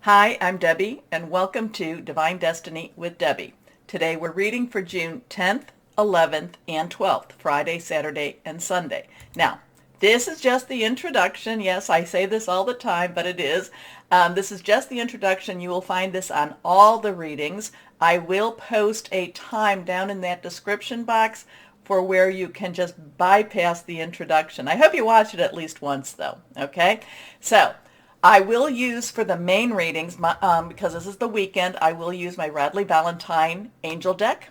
Hi, I'm Debbie, and welcome to Divine Destiny with Debbie. Today we're reading for June 10th, 11th, and 12th, Friday, Saturday, and Sunday. Now, this is just the introduction. Yes, I say this all the time, but it is. This is just the introduction. You will find this on all the readings. I will post a time down in that description box for where you can just bypass the introduction. I hope you watch it at least once, though, okay? So, I will use for the main readings, because this is the weekend, I will use my Radley Valentine Angel deck.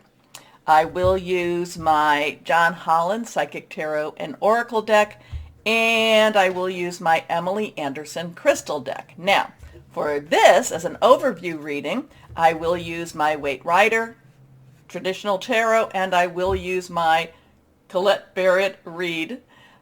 I will use my John Holland Psychic Tarot and Oracle deck. And I will use my Emily Anderson Crystal deck. Now, for this, as an overview reading, I will use my Waite Rider Traditional Tarot, and I will use my Colette Barrett Reed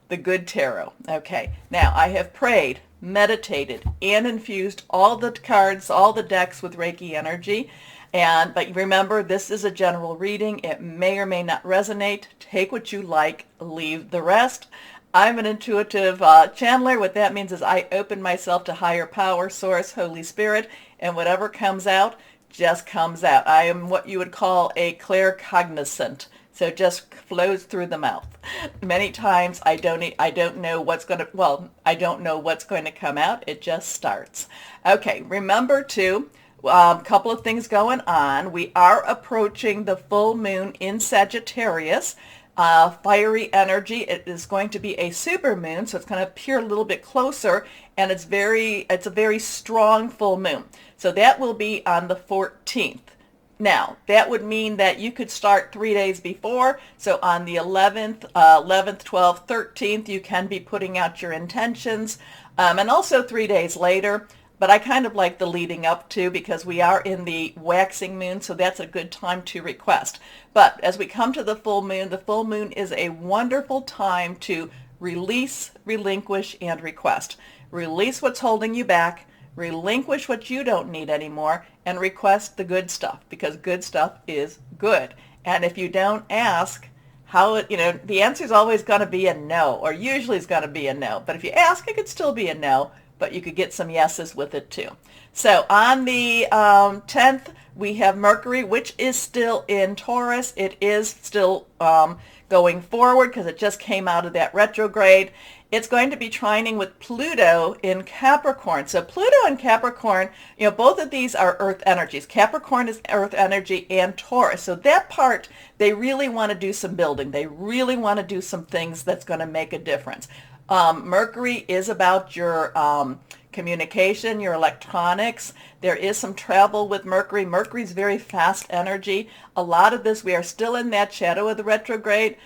The Good Tarot. Okay, now I have prayed, meditated, and infused all the cards, all the decks with Reiki energy. But remember, this is a general reading. It may or may not resonate. Take what you like, leave the rest. I'm an intuitive channeler. What that means is I open myself to higher power, source, Holy Spirit, and whatever comes out just comes out. I am what you would call a claircognizant. So it just flows through the mouth. Many times I don't know what's going to come out. It just starts. Okay, remember too, a couple of things going on. We are approaching the full moon in Sagittarius. Fiery energy. It is going to be a super moon, so it's going to appear a little bit closer, and it's a very strong full moon. So that will be on the 14th. Now, that would mean that you could start 3 days before. So on the 11th, 12th, 13th, you can be putting out your intentions, and also 3 days later. But I kind of like the leading up to, because we are in the waxing moon, so that's a good time to request. But as we come to the full moon is a wonderful time to release, relinquish, and request. Release what's holding you back, relinquish what you don't need anymore, and request the good stuff, because good stuff is good. And if you don't ask, the answer is always going to be a no, or usually it's going to be a no. But if you ask, it could still be a no, but you could get some yeses with it too. So on the 10th, we have Mercury, which is still in Taurus. It is still going forward because it just came out of that retrograde. It's going to be trining with Pluto in Capricorn. So Pluto and Capricorn, both of these are earth energies. Capricorn is earth energy and Taurus. So that part, they really want to do some building. They really want to do some things that's going to make a difference. Mercury is about your communication, your electronics. There is some travel with Mercury. Mercury's very fast energy. A lot of this, we are still in that shadow of the retrograde.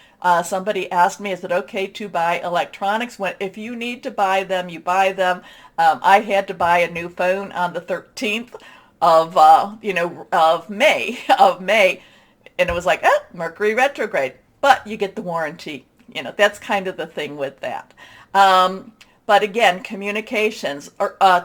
Somebody asked me, is it okay to buy electronics? If you need to buy them, you buy them. I had to buy a new phone on the 13th of May, and it was like, Mercury retrograde, but you get the warranty. That's kind of the thing with that. But again, communications.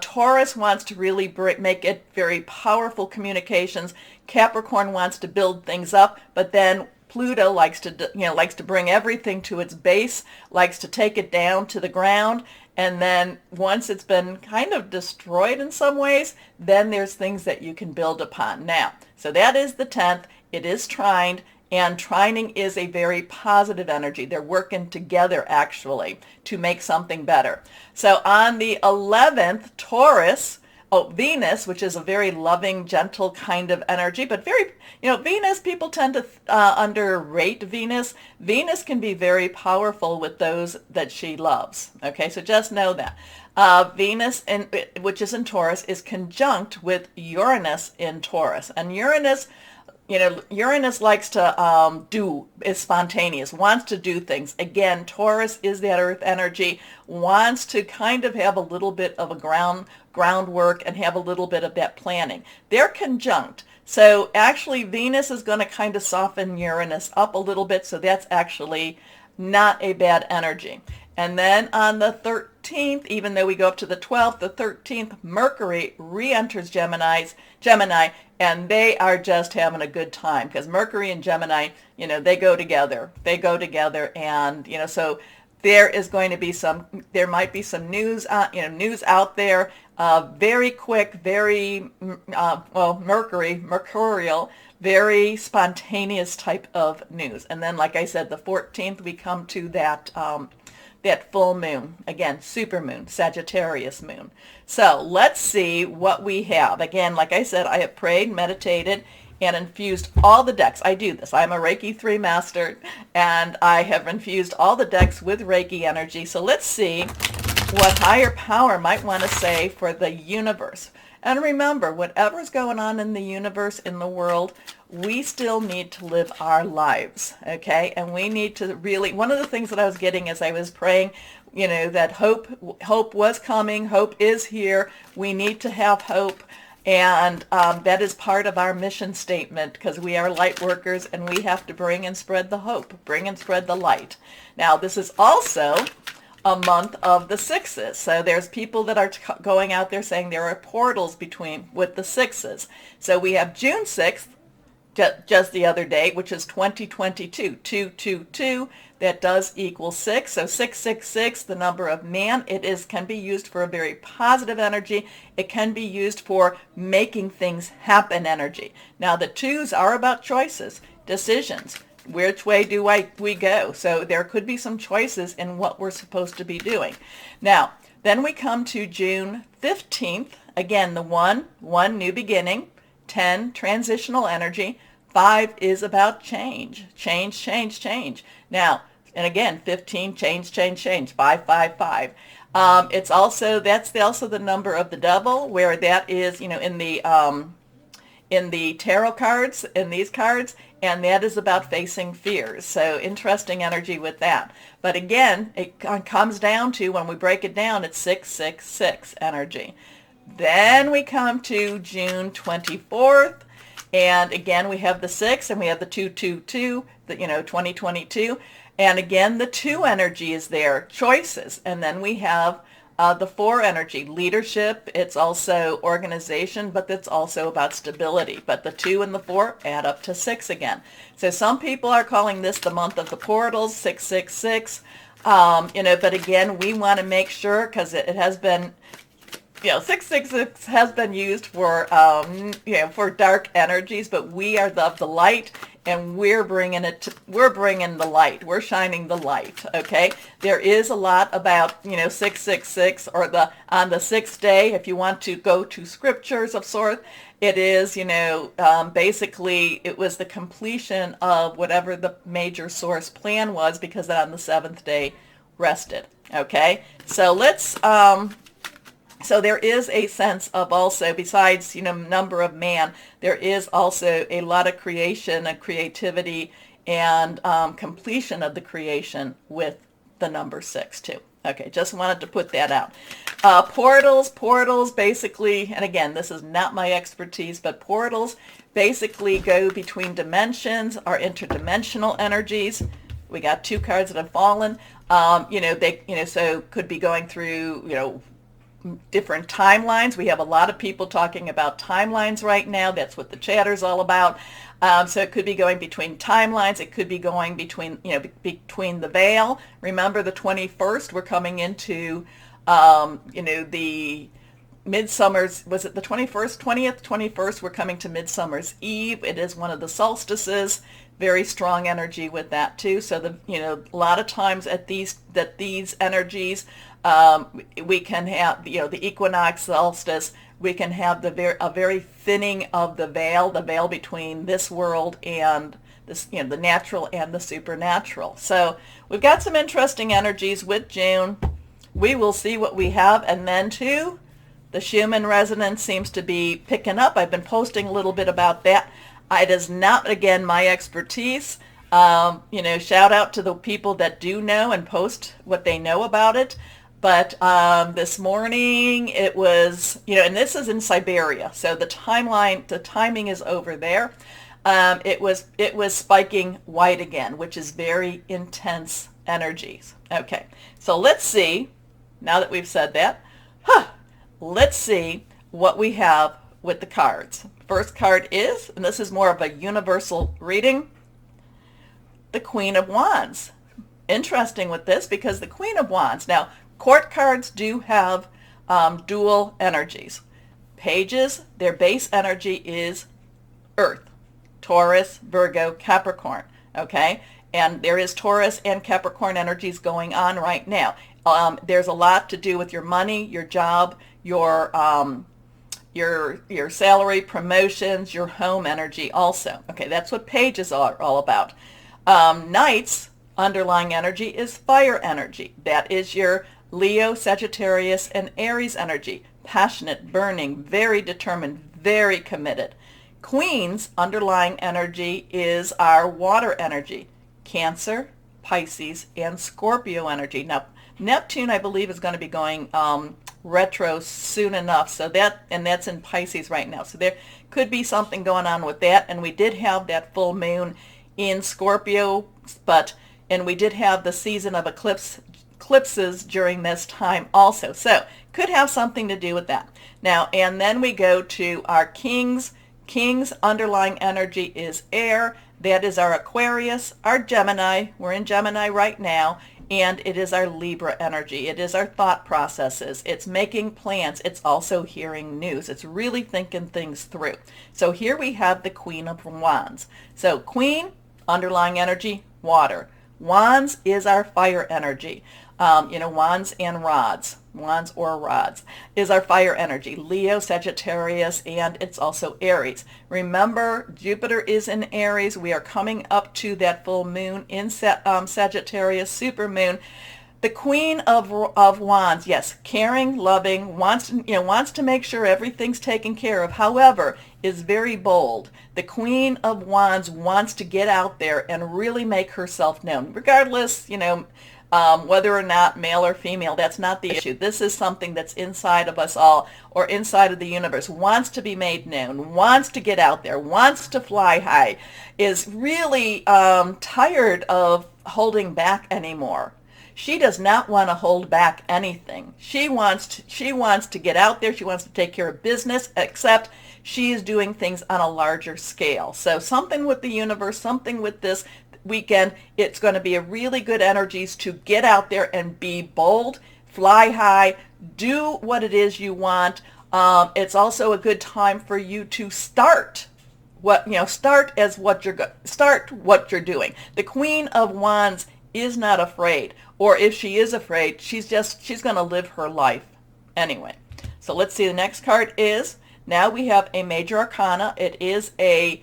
Taurus wants to really make it very powerful communications. Capricorn wants to build things up, but then Pluto likes to bring everything to its base, likes to take it down to the ground, and then once it's been kind of destroyed in some ways, then there's things that you can build upon. Now, so that is the 10th. It is trined. And trining is a very positive energy. They're working together, actually, to make something better. So on the 11th, Venus, which is a very loving, gentle kind of energy, but very, Venus, people tend to underrate Venus. Venus can be very powerful with those that she loves. Okay, so just know that. Venus, which is in Taurus, is conjunct with Uranus in Taurus. And Uranus likes to is spontaneous, wants to do things. Again, Taurus is that earth energy, wants to kind of have a little bit of a groundwork and have a little bit of that planning. They're conjunct. So actually Venus is going to kind of soften Uranus up a little bit, so that's actually not a bad energy. And then on the 13th, even though we go up to the 12th, the 13th, Mercury re-enters Gemini, and they are just having a good time because Mercury and Gemini, they go together. And, so there is going to be there might be some news, news out there, very quick, very, mercurial, very spontaneous type of news. And then, like I said, the 14th, we come to that full moon, again, super moon, Sagittarius moon. So let's see what we have. Again, like I said, I have prayed, meditated, and infused all the decks. I do this. I'm a Reiki 3 master, and I have infused all the decks with Reiki energy. So let's see what higher power might want to say for the universe. And remember, whatever's going on in the universe, in the world, we still need to live our lives, okay? And we need to really, one of the things that I was getting as I was praying, that hope was coming, hope is here. We need to have hope. And that is part of our mission statement, because we are light workers and we have to bring and spread the hope, bring and spread the light. Now, this is also a month of the sixes. So there's people that are going out there saying there are portals with the sixes. So we have June 6th, just the other day, which is 2022, 222. That does equal 6. So 666, the number of man, can be used for a very positive energy. It can be used for making things happen energy. Now the 2s are about choices, decisions. Which way do we go? So there could be some choices in what we're supposed to be doing. Now, then we come to June 15th. Again, the 1, new beginning. 10, transitional energy. 5 is about change. Change. Now, and again, 15, change. 5. It's also, that's also the number of the devil, where that is, in the tarot cards, in these cards, and that is about facing fears. So interesting energy with that. But again, it comes down to, when we break it down, it's 666 energy. Then we come to June 24th, and again we have the 6 and we have the 222, 2022, and again the 2 energy is there, choices. And then we have the 4 energy, leadership. It's also organization, but it's also about stability. But the 2 and the 4 add up to 6 again. So some people are calling this the month of the portals, 666. But again, we want to make sure, because it has been, 666 has been used for, for dark energies, but we are of the light, and we're bringing the light. We're shining the light, okay? There is a lot about, 666, or on the 6th day, if you want to go to scriptures of sort, it is, basically it was the completion of whatever the major source plan was, because on the 7th day rested, okay? So let's, so there is a sense of also, besides, number of man, there is also a lot of creation and creativity and completion of the creation with the number 6 too. Okay, just wanted to put that out. Portals basically, and again, this is not my expertise, but portals basically go between dimensions, are interdimensional energies. We got 2 cards that have fallen. So could be going through, different timelines. We have a lot of people talking about timelines right now. That's what the chatter's all about. So it could be going between timelines. It could be going between, between the veil. Remember, the 21st, we're coming into, the Midsummer's, was it the 21st, 20th, 21st? We're coming to Midsummer's Eve. It is one of the solstices. Very strong energy with that too. So a lot of times at these energies, we can have, the equinox, solstice, we can have a very thinning of the veil between this world and this, the natural and the supernatural. So we've got some interesting energies with June. We will see what we have. And then too, the Schumann resonance seems to be picking up. I've been posting a little bit about that. It is not, again, my expertise. Shout out to the people that do know and post what they know about it. But this morning it was, and this is in Siberia, so the timing is over there. It was spiking white again, which is very intense energies. Okay, so let's see, now that we've said that, let's see what we have with the cards. First card is, and this is more of a universal reading, the Queen of Wands. interesting with this because the Queen of Wands, now court cards do have dual energies. Pages, their base energy is Earth, Taurus, Virgo, Capricorn, okay? And there is Taurus and Capricorn energies going on right now. There's a lot to do with your money, your job, your salary, promotions, your home energy also. Okay, that's what pages are all about. Knights, underlying energy is fire energy. That is your Leo, Sagittarius, and Aries energy. Passionate, burning, very determined, very committed. Queens, underlying energy is our water energy. Cancer, Pisces, and Scorpio energy. Now, Neptune, I believe, is going to be going retro soon enough. So that's in Pisces right now. So there could be something going on with that. And we did have that full moon in Scorpio, and we did have the season of eclipses during this time also. So could have something to do with that. Now, and then we go to our kings. King's underlying energy is air. That is our Aquarius, our Gemini. We're in Gemini right now. And it is our Libra energy. It is our thought processes. It's making plans. It's also hearing news. It's really thinking things through. So here we have the Queen of Wands. So Queen, underlying energy, water. Wands is our fire energy. Wands and rods. Wands or rods is our fire energy. Leo, Sagittarius, and it's also Aries. Remember, Jupiter is in Aries. We are coming up to that full moon in Sagittarius, supermoon. The Queen of Wands, yes, caring, loving, wants to make sure everything's taken care of. However, is very bold. The Queen of Wands wants to get out there and really make herself known, regardless, whether or not male or female. That's not the issue. This is something that's inside of us all, or inside of the universe. Wants to be made known, wants to get out there, wants to fly high, is really tired of holding back anymore. She does not want to hold back anything. She wants to get out there. She wants to take care of business, except she is doing things on a larger scale. So something with the universe, something with this weekend, it's going to be a really good energies to get out there and be bold, fly high, do what it is you want. It's also a good time for you to start what you're doing. The Queen of Wands is not afraid, or if she is afraid, she's going to live her life anyway. So let's see, the next card is, now we have a major arcana. It is a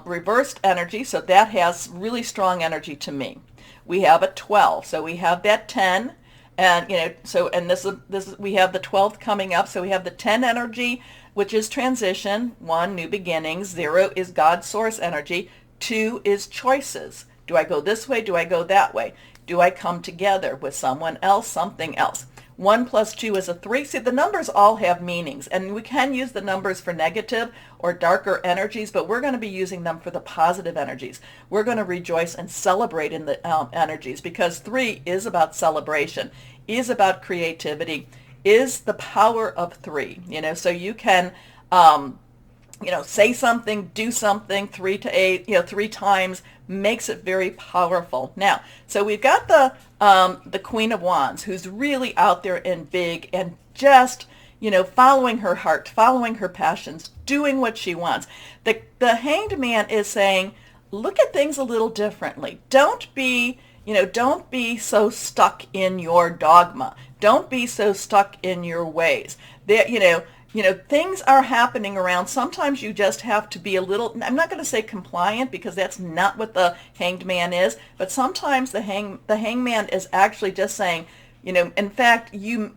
reversed energy, so that has really strong energy to me. We have a 12, so we have that 10, and this is we have the 12th coming up, so we have the 10 energy, which is transition. 1, new beginnings. 0 is God's source energy. 2 is choices. Do I go this way? Do I go that way? Do I come together with someone else, something else? 1 plus 2 is a 3. See, the numbers all have meanings, and we can use the numbers for negative or darker energies, but we're going to be using them for the positive energies. We're going to rejoice and celebrate in the energies, because 3 is about celebration, is about creativity, is the power of 3. So you can say something, do something 3 to 8, 3 times, makes it very powerful. Now, so we've got the Queen of Wands, who's really out there and big and just, following her heart, following her passions, doing what she wants. The Hanged Man is saying, look at things a little differently. Don't be so stuck in your dogma. Don't be so stuck in your ways. Things are happening around. Sometimes you just have to be a little, I'm not going to say compliant, because that's not what the Hanged Man is, but sometimes the hangman is actually just saying, in fact, you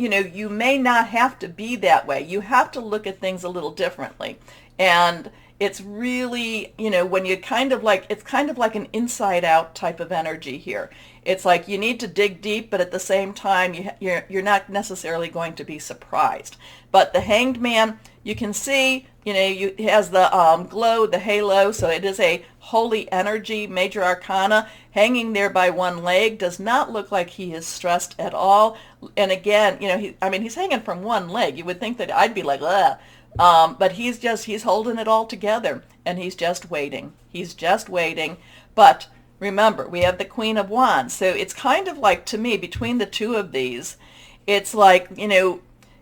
may not have to be that way. You have to look at things a little differently. And it's really, when you it's kind of like an inside out type of energy here. It's like you need to dig deep, but at the same time, you're not necessarily going to be surprised. But the Hanged Man, you can see, it has the glow, the halo, so it is a holy energy, major arcana, hanging there by one leg, does not look like he is stressed at all. And again, he's hanging from one leg. You would think that I'd be like, ugh. But he's holding it all together, and he's just waiting. He's just waiting. But Remember, we have the Queen of Wands. So it's kind of like, to me, between the two of these, it's like,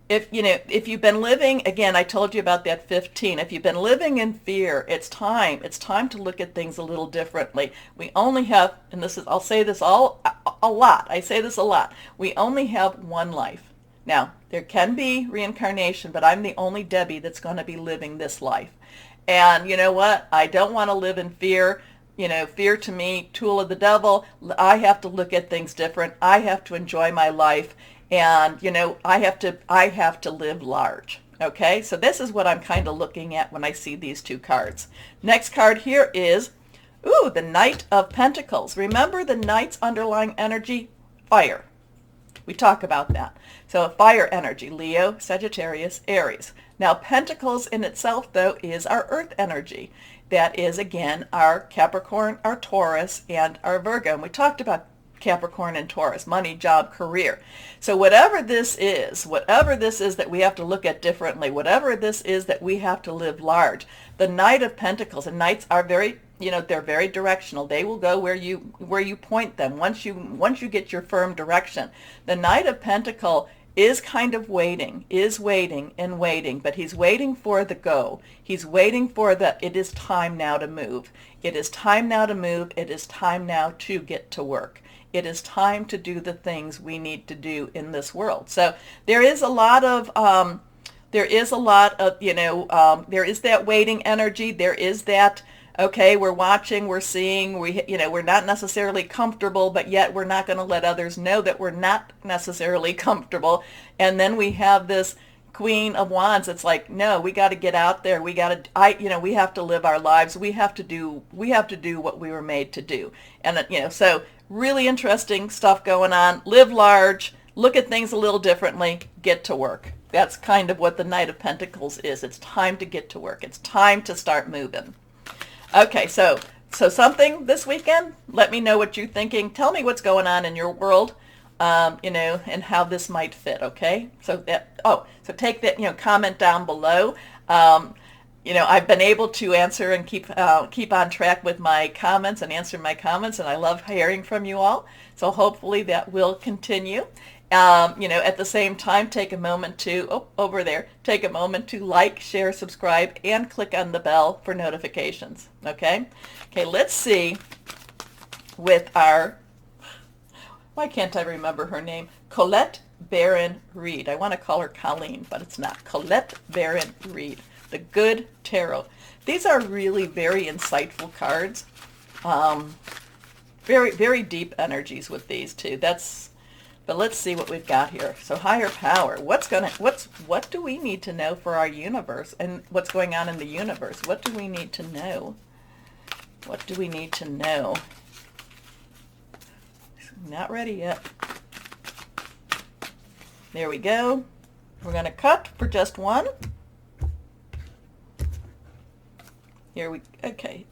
if you've been living, again, I told you about that 15. If you've been living in fear, it's time to look at things a little differently. We only have, and I'll say this a lot. I say this a lot. We only have one life. Now, there can be reincarnation, but I'm the only Debbie that's going to be living this life. And you know what? I don't want to live in fear. Fear to me, tool of the devil. I have to look at things different. I have to enjoy my life. And, I have to live large. Okay, so this is what I'm kind of looking at when I see these two cards. Next card here is, the Knight of Pentacles. Remember the Knight's underlying energy? Fire. We talk about that. So fire energy, Leo, Sagittarius, Aries. Now Pentacles in itself, though, is our earth energy. That is, again, our Capricorn, our Taurus, and our Virgo. And we talked about Capricorn and Taurus, money, job, career. So whatever this is that we have to look at differently, whatever this is that we have to live large, the Knight of Pentacles, and Knights are very, they're very directional. They will go where you point them once you get your firm direction. The Knight of Pentacles is kind of waiting, but he's waiting for the go. He's waiting for it is time now to move. It is time now to move. It is time now to get to work. It is time to do the things we need to do in this world. So there is a lot of, there is that waiting energy. There is that, okay, we're watching, we're seeing, we're not necessarily comfortable, but yet we're not going to let others know that we're not necessarily comfortable. And then we have this Queen of Wands. It's like, no, we got to get out there. We have to live our lives. We have to do what we were made to do. And, so really interesting stuff going on. Live large, look at things a little differently, get to work. That's kind of what the Knight of Pentacles is. It's time to get to work. It's time to start moving. Okay, so something this weekend, let me know what you're thinking. Tell me what's going on in your world, and how this might fit, okay? So take that, comment down below. I've been able to answer and keep on track with my comments and answer my comments, and I love hearing from you all. So hopefully that will continue. At the same time, take a moment to like, share, subscribe, and click on the bell for notifications. Okay, let's see with our, why can't I remember her name? Colette Baron Reed. I want to call her Colleen, but it's not. Colette Baron Reed, the Good Tarot. These are really very insightful cards. Very, very deep energies with these two. But let's see what we've got here. So higher power. What do we need to know for our universe and what's going on in the universe? What do we need to know? What do we need to know? Not ready yet. There we go. We're going to cut for just one. Okay.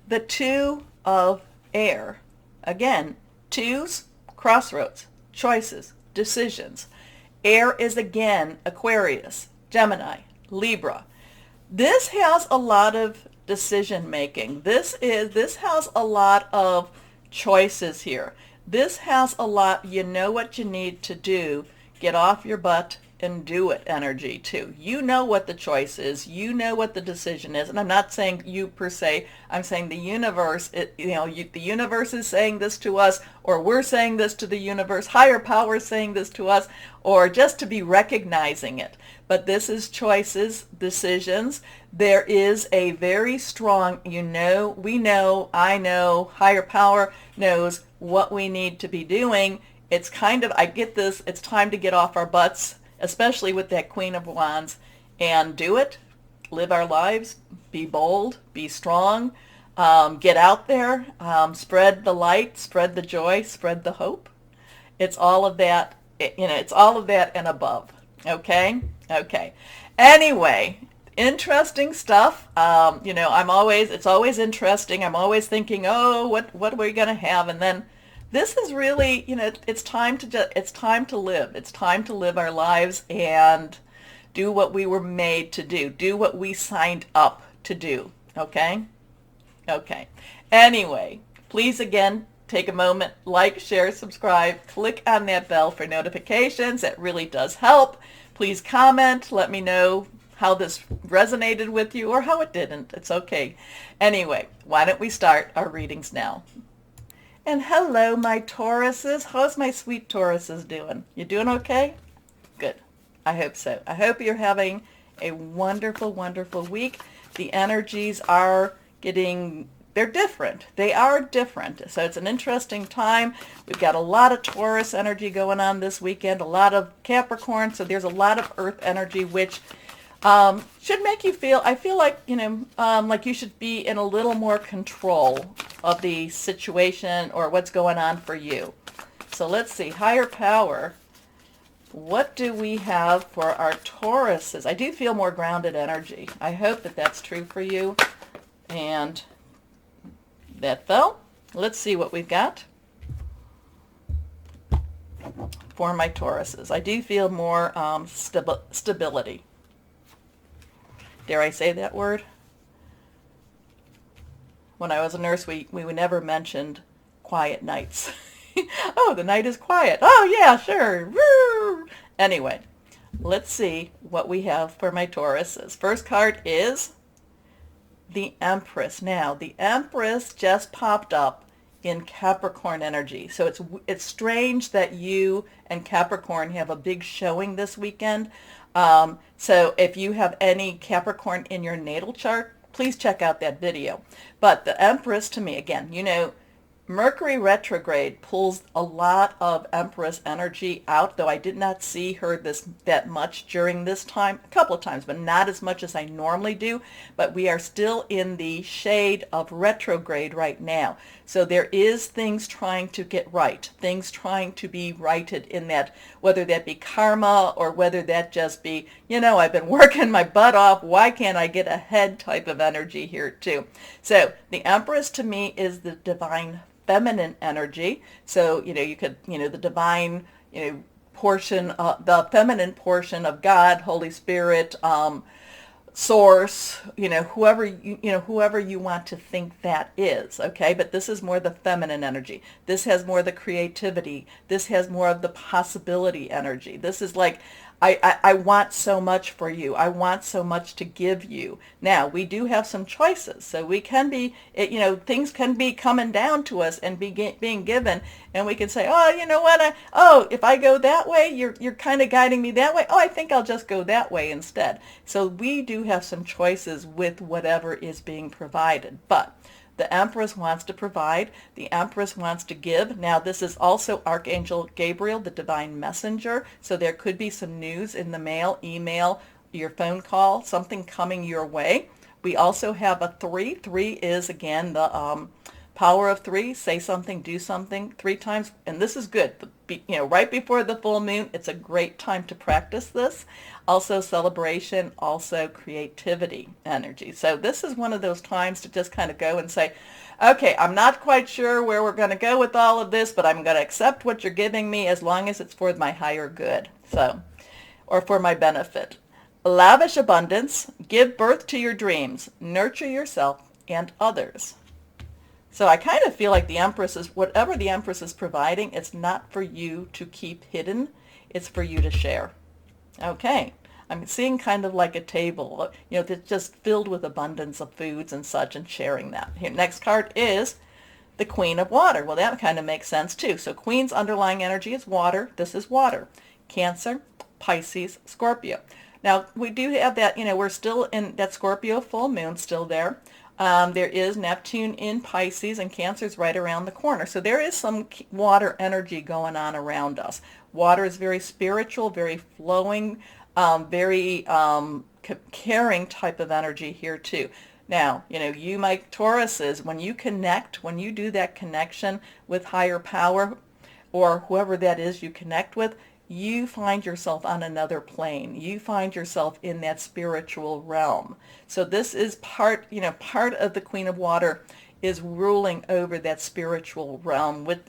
The Two of Air. Again, twos, crossroads, choices, decisions. Air is again Aquarius, Gemini, Libra. This has a lot of decision making. This has a lot of choices here. This has a lot, you know what you need to do. Get off your butt and do it energy too. You know what the choice is. You know what the decision is. And I'm not saying you per se. I'm saying the universe. The universe is saying this to us, or we're saying this to the universe. Higher power is saying this to us, or just to be recognizing it. But this is choices, decisions. There is a very strong, we know, I know, higher power knows what we need to be doing. It's kind of, I get this, it's time to get off our butts, especially with that Queen of Wands, and do it, live our lives, be bold, be strong, get out there, spread the light, spread the joy, spread the hope. It's all of that, it's all of that and above. Okay. Anyway, interesting stuff. It's always interesting. I'm always thinking, oh, what are we going to have? And then this is really, it's time to live. It's time to live our lives and do what we were made to do. Do what we signed up to do. Okay? Okay. Anyway, please again, take a moment, like, share, subscribe, click on that bell for notifications. That really does help. Please comment. Let me know how this resonated with you or how it didn't. It's okay. Anyway, why don't we start our readings now? And hello, my Tauruses. How's my sweet Tauruses doing? You doing okay? Good. I hope so. I hope you're having a wonderful, wonderful week. The energies are they're different. They are different. So it's an interesting time. We've got a lot of Taurus energy going on this weekend, a lot of Capricorn. So there's a lot of earth energy, which should make you feel, I feel like, like you should be in a little more control of the situation or what's going on for you. So let's see, higher power. What do we have for our Tauruses? I do feel more grounded energy. I hope that that's true for you. And that fell. Let's see what we've got for my Tauruses. I do feel more stability. Dare I say that word? When I was a nurse, we never mentioned quiet nights. Oh, the night is quiet. Oh, yeah, sure. Woo! Anyway, let's see what we have for my Tauruses. First card is the Empress. Now, the Empress just popped up in Capricorn energy. So it's strange that you and Capricorn have a big showing this weekend. So if you have any Capricorn in your natal chart, please check out that video. But the Empress, to me, again, Mercury retrograde pulls a lot of Empress energy out, though I did not see her that much during this time, a couple of times, but not as much as I normally do. But we are still in the shade of retrograde right now. So there is things trying to get right, things trying to be righted in that, whether that be karma or whether that just be, I've been working my butt off, why can't I get ahead type of energy here too. So the Empress to me is the divine feminine energy. So, you could, the divine, portion, the feminine portion of God, Holy Spirit, source, whoever you want to think that is, okay? But this is more the feminine energy. This has more the creativity. This has more of the possibility energy. This is like, I want so much for you. I want so much to give you. Now, we do have some choices. So we can be, things can be coming down to us and being given. And we can say, oh, you know what? If I go that way, you're kind of guiding me that way. Oh, I think I'll just go that way instead. So we do have some choices with whatever is being provided. But the Empress wants to provide. The Empress wants to give. Now, this is also Archangel Gabriel, the divine messenger. So there could be some news in the mail, email, your phone call, something coming your way. We also have a 3. 3 is, again, the power of 3. Say something, do something 3 times. And this is good. Right before the full moon, it's a great time to practice this. Also celebration, also creativity energy. So this is one of those times to just kind of go and say, okay, I'm not quite sure where we're going to go with all of this, but I'm going to accept what you're giving me as long as it's for my higher good. So, or for my benefit. Lavish abundance, give birth to your dreams, nurture yourself and others. So I kind of feel like the Empress is, whatever the Empress is providing, it's not for you to keep hidden. It's for you to share. Okay. I'm seeing kind of like a table, that's just filled with abundance of foods and such, and sharing that. Here, next card is the Queen of Water. Well, that kind of makes sense too. So Queen's underlying energy is water. This is water. Cancer, Pisces, Scorpio. Now, we do have that, we're still in that Scorpio full moon, still there. There is Neptune in Pisces, and Cancer's right around the corner. So there is some water energy going on around us. Water is very spiritual, very flowing, very caring type of energy here too. Now, you, my Tauruses, when you do that connection with higher power or whoever that is you connect with, you find yourself on another plane. You find yourself in that spiritual realm. So this is part of the Queen of Water is ruling over that spiritual realm with,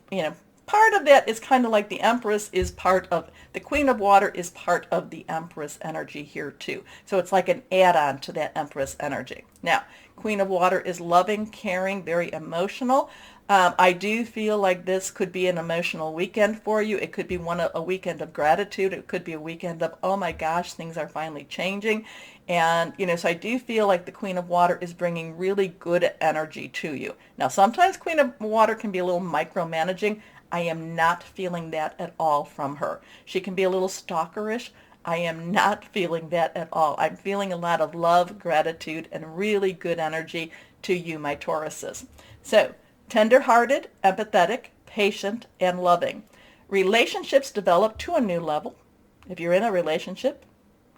part of that is kind of like the Empress is part of, the Queen of Water is part of the Empress energy here too. So it's like an add-on to that Empress energy. Now, Queen of Water is loving, caring, very emotional. I do feel like this could be an emotional weekend for you. It could be a weekend of gratitude. It could be a weekend of, oh my gosh, things are finally changing. And, so I do feel like the Queen of Water is bringing really good energy to you. Now, sometimes Queen of Water can be a little micromanaging. I am not feeling that at all from her. She can be a little stalkerish. I am not feeling that at all. I'm feeling a lot of love, gratitude, and really good energy to you, my Tauruses. So, tender-hearted, empathetic, patient, and loving. Relationships develop to a new level. If you're in a relationship,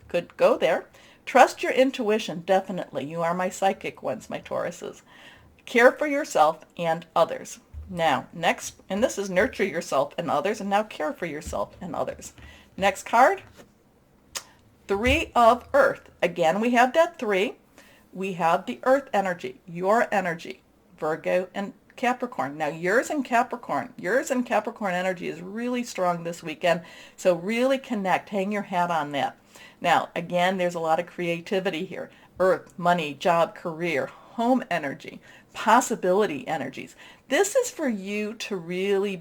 could go there. Trust your intuition, definitely. You are my psychic ones, my Tauruses. Care for yourself and others. Now, next, and this is nurture yourself and others, and now care for yourself and others. Next card, 3 of Earth. Again, we have that 3. We have the Earth energy, your energy, Virgo and Capricorn. Now, yours and Capricorn energy is really strong this weekend, so really connect, hang your hat on that. Now, again, there's a lot of creativity here. Earth, money, job, career, home energy, possibility energies. This is for you to really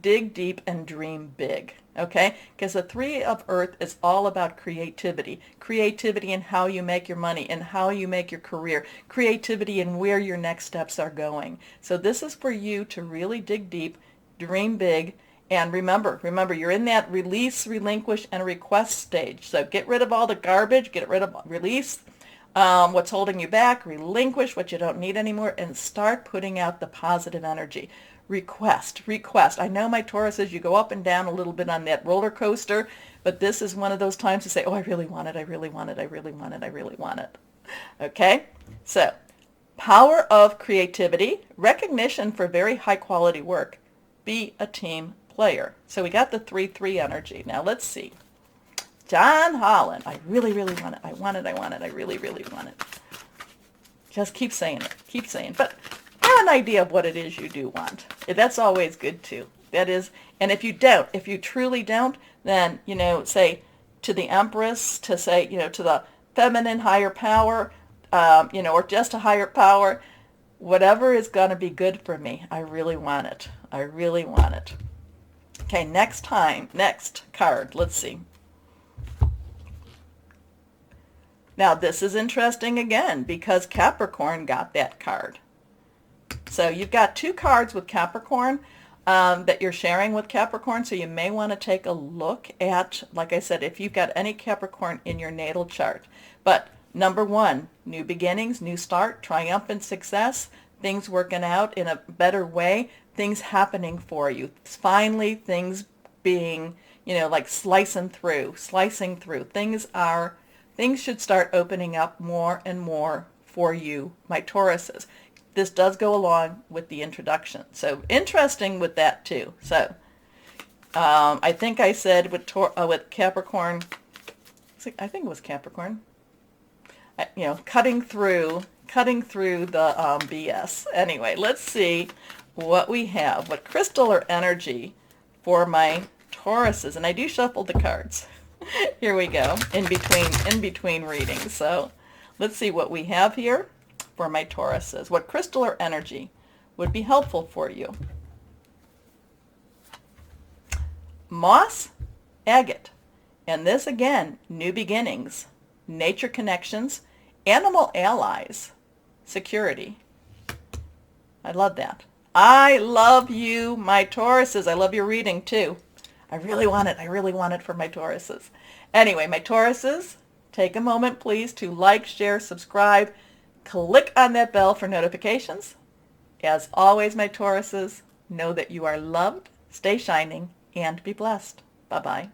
dig deep and dream big, okay? Because the 3 of Earth is all about creativity. Creativity in how you make your money and how you make your career. Creativity in where your next steps are going. So this is for you to really dig deep, dream big, and remember, you're in that release, relinquish, and request stage. So get rid of all the garbage, release what's holding you back, relinquish what you don't need anymore, and start putting out the positive energy. Request. I know, my Tauruses, you go up and down a little bit on that roller coaster, but this is one of those times to say, oh, I really want it, I really want it, I really want it, I really want it. Okay? So, power of creativity, recognition for very high quality work, be a team player. So we got the 3-3 energy. Now let's see. John Holland. I really, really want it. I want it. I really, really want it. Just keep saying it. Keep saying. But have an idea of what it is you do want. That's always good too. That is, and if you truly don't, then, say to the Empress, to say, to the feminine higher power, or just a higher power, whatever is going to be good for me, I really want it. I really want it. Okay, next card. Let's see. Now, this is interesting again because Capricorn got that card. So you've got 2 cards with Capricorn that you're sharing with Capricorn. So you may want to take a look at, like I said, if you've got any Capricorn in your natal chart. But number 1, new beginnings, new start, triumphant success, things working out in a better way, things happening for you. Finally, things being, like slicing through. Things should start opening up more and more for you, my Tauruses. This does go along with the introduction. So interesting with that too. So I think I said with Capricorn, I think it was Capricorn, cutting through the BS. Anyway, let's see what we have, what crystal or energy for my Tauruses. And I do shuffle the cards. Here we go, in between readings. So let's see what we have here for my Tauruses. What crystal or energy would be helpful for you? Moss, agate. And this again, new beginnings, nature connections, animal allies, security. I love that. I love you, my Tauruses. I love your reading too. I really want it for my Tauruses. Anyway, my Tauruses, take a moment, please, to like, share, subscribe, click on that bell for notifications. As always, my Tauruses, know that you are loved, stay shining, and be blessed. Bye-bye.